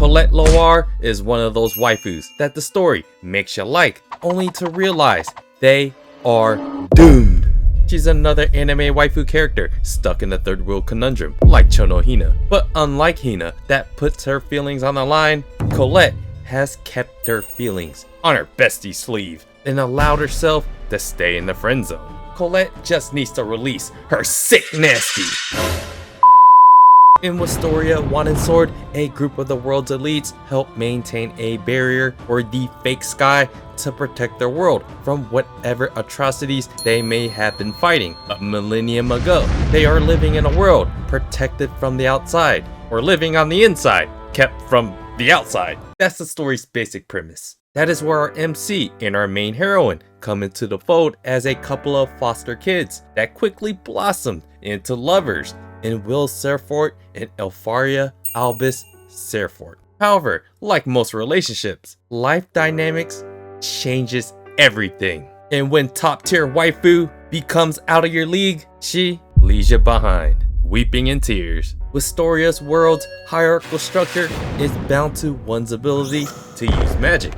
Colette Loire is one of those waifus that the story makes you like, only to realize they are doomed. She's another anime waifu character stuck in the third world conundrum, like Chono Hina. But unlike Hina, that puts her feelings on the line, Colette has kept her feelings on her bestie's sleeve and allowed herself to stay in the friend zone. Colette just needs to release her sick nasty. In Wistoria, Wand and Sword, a group of the world's elites help maintain a barrier or the fake sky to protect their world from whatever atrocities they may have been fighting a millennium ago. They are living in a world protected from the outside, or living on the inside, kept from the outside. That's the story's basic premise. That is where our MC and our main heroine come into the fold as a couple of foster kids that quickly blossomed into lovers in Will Serfort and Elfaria Albus Serfort. However, like most relationships, life dynamics changes everything. And when top tier waifu becomes out of your league, she leaves you behind, weeping in tears. Wistoria's world's hierarchical structure is bound to one's ability to use magic.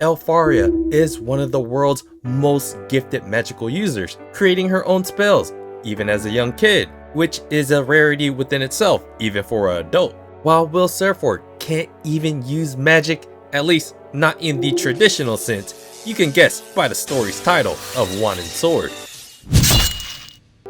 Elfaria is one of the world's most gifted magical users, creating her own spells even as a young kid, which is a rarity within itself, even for an adult. While Will Serfort can't even use magic, at least not in the traditional sense, you can guess by the story's title of Wand and Sword.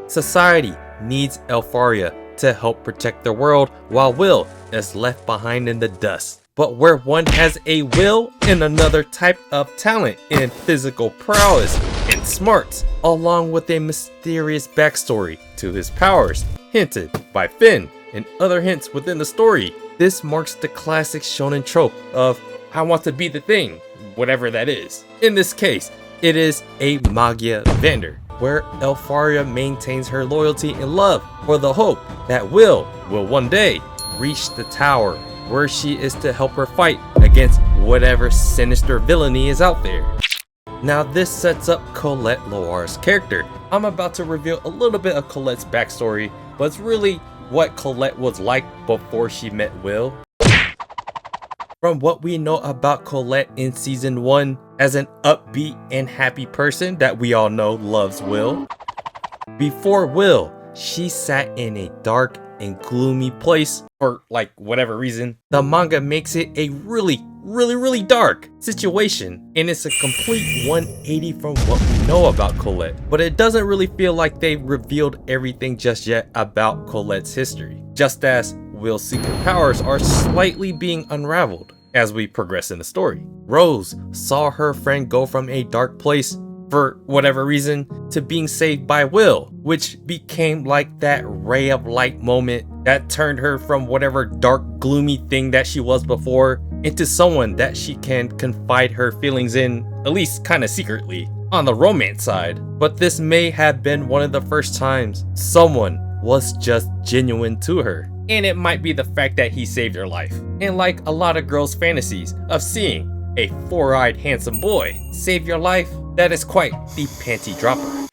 Society needs Elfaria to help protect the world while Will is left behind in the dust. But where one has a will and another type of talent in physical prowess and smarts, along with a mysterious backstory to his powers, hinted by Finn and other hints within the story, this marks the classic shonen trope of I want to be the thing, whatever that is. In this case, it is a Magia Vendor, where Elfaria maintains her loyalty and love for the hope that Will one day reach the tower, where she is to help her fight against whatever sinister villainy is out there. Now this sets up Colette Loire's character. I'm about to reveal a little bit of Colette's backstory, but it's really what Colette was like before she met Will. From what we know about Colette in season 1 as an upbeat and happy person that we all know loves Will. Before Will, she sat in a dark and gloomy place for like whatever reason. The manga makes it a really dark situation, and it's a complete 180 from what we know about Colette. But it doesn't really feel like they revealed everything just yet about Colette's history, just as Will's secret powers are slightly being unraveled as we progress in the story. Rose saw her friend go from a dark place for whatever reason to being saved by Will, which became like that ray of light moment that turned her from whatever dark gloomy thing that she was before into someone that she can confide her feelings in, at least kind of secretly, on the romance side. But this may have been one of the first times someone was just genuine to her. And it might be the fact that he saved her life. And like a lot of girls' fantasies of seeing a four-eyed handsome boy save your life, that is quite the panty dropper.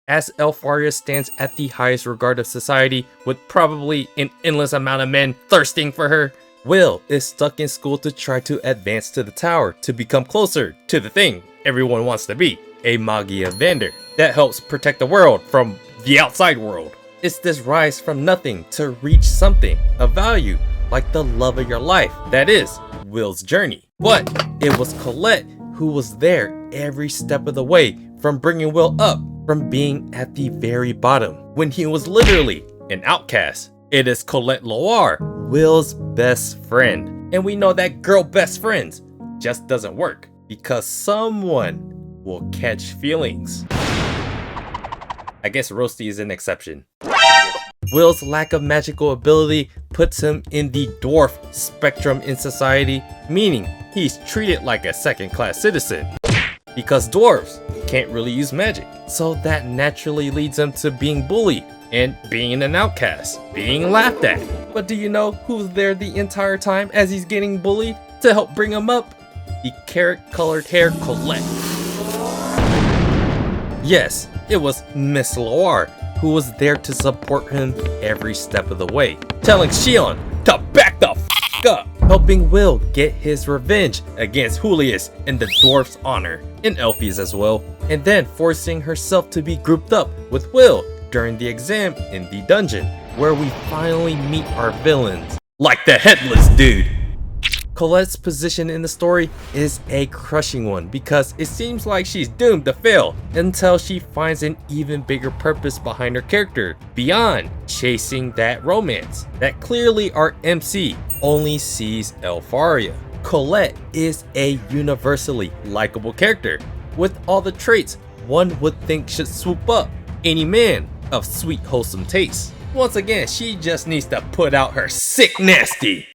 As Elfaria stands at the highest regard of society with probably an endless amount of men thirsting for her, Will is stuck in school to try to advance to the tower to become closer to the thing everyone wants to be, a Magia Vendor that helps protect the world from the outside world. It's this rise from nothing to reach something of value, like the love of your life that is Will's journey. But it was Colette who was there every step of the way, from bringing Will up from being at the very bottom when he was literally an outcast. It is Colette Loire, Will's best friend. And we know that girl best friends just doesn't work because someone will catch feelings. I guess Roasty is an exception. Will's lack of magical ability puts him in the dwarf spectrum in society, meaning he's treated like a second-class citizen because dwarves can't really use magic. So that naturally leads him to being bullied and being an outcast, being laughed at. But do you know who's there the entire time as he's getting bullied to help bring him up? The carrot-colored hair Colette. Yes, it was Miss Loire who was there to support him every step of the way, telling Shion to back the f up, helping Will get his revenge against Julius in the dwarf's honor, and Elfies as well, and then forcing herself to be grouped up with Will during the exam in the dungeon, where we finally meet our villains, like the headless dude. Colette's position in the story is a crushing one because it seems like she's doomed to fail until she finds an even bigger purpose behind her character beyond chasing that romance that clearly our MC only sees Elfaria. Colette is a universally likable character with all the traits one would think should swoop up any man of sweet wholesome taste. Once again, she just needs to put out her sick nasty.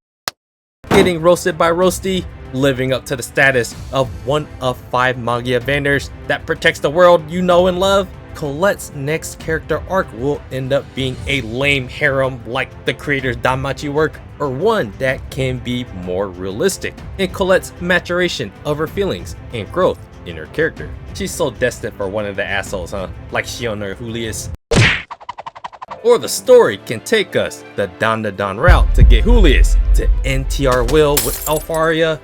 Getting roasted by Roasty, living up to the status of one of 5 Magia vendors that protects the world you know and love, Colette's next character arc will end up being a lame harem like the creator's Danmachi work, or one that can be more realistic in Colette's maturation of her feelings and growth in her character. She's so destined for one of the assholes, huh? Like Shion or Julius. Or the story can take us the Don route to get Julius to NTR Will with Elfaria,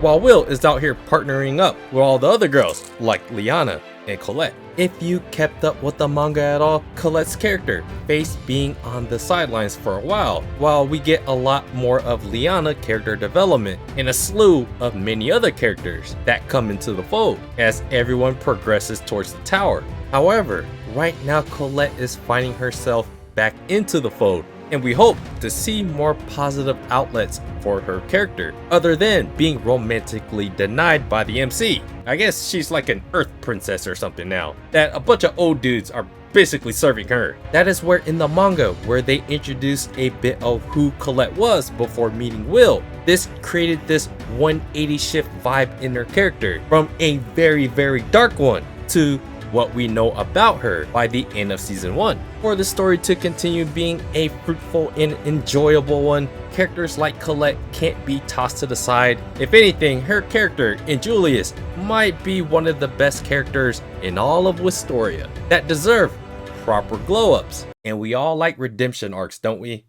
while Will is out here partnering up with all the other girls like Liana and Colette. If you kept up with the manga at all, Colette's character faced being on the sidelines for a while we get a lot more of Liana character development and a slew of many other characters that come into the fold as everyone progresses towards the tower. However, right now Colette is finding herself back into the fold, and we hope to see more positive outlets for her character other than being romantically denied by the MC. I guess she's like an earth princess or something now, that a bunch of old dudes are basically serving her. That is where in the manga, where they introduced a bit of who Colette was before meeting Will, this created this 180 shift vibe in her character from a very dark one to what we know about her by the end of season 1. For the story to continue being a fruitful and enjoyable one, characters like Colette can't be tossed to the side. If anything, her character in Julius might be one of the best characters in all of Wistoria that deserve proper glow-ups. And we all like redemption arcs, don't we?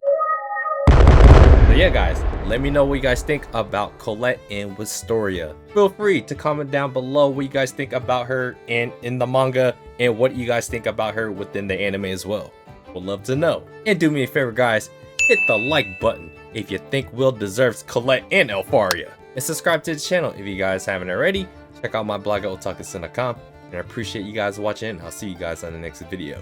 So yeah guys, let me know what you guys think about Colette in Wistoria. Feel free to comment down below what you guys think about her and in the manga, and what you guys think about her within the anime as well. Would love to know. And do me a favor guys, hit the like button if you think Will deserves Colette and Elfaria. And subscribe to the channel if you guys haven't already. Check out my blog at otakusen.com. And I appreciate you guys watching, and I'll see you guys on the next video.